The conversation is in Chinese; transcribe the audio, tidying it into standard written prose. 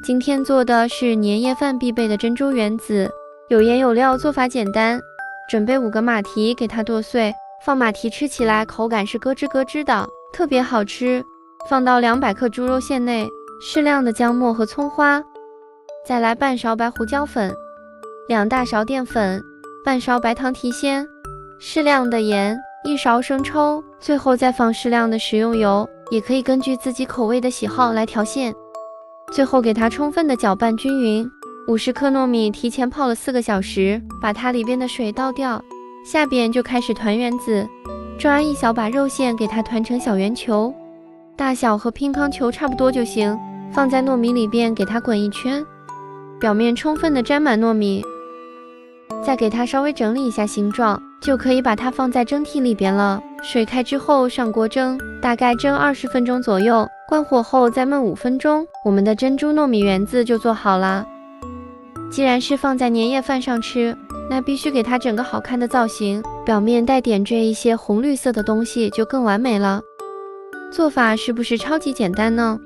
今天做的是年夜饭必备的珍珠圆子，有颜有料，做法简单。准备5个马蹄，给它剁碎，放马蹄吃起来口感是咯吱咯吱的，特别好吃。放到200克猪肉馅内，适量的姜末和葱花，再来半勺白胡椒粉，2大勺淀粉，半勺白糖提鲜，适量的盐，1勺生抽，最后再放适量的食用油，也可以根据自己口味的喜好来调馅。最后给它充分的搅拌均匀。50克糯米提前泡了4个小时，把它里边的水倒掉。下边就开始团圆子，抓一小把肉馅，给它团成小圆球，大小和乒乓球差不多就行。放在糯米里边，给它滚一圈，表面充分的沾满糯米，再给它稍微整理一下形状，就可以把它放在蒸屉里边了。水开之后上锅蒸，大概蒸20分钟左右，关火后再焖5分钟，我们的珍珠糯米圆子就做好了。既然是放在年夜饭上吃，那必须给它整个好看的造型，表面带点缀一些红绿色的东西就更完美了。做法是不是超级简单呢？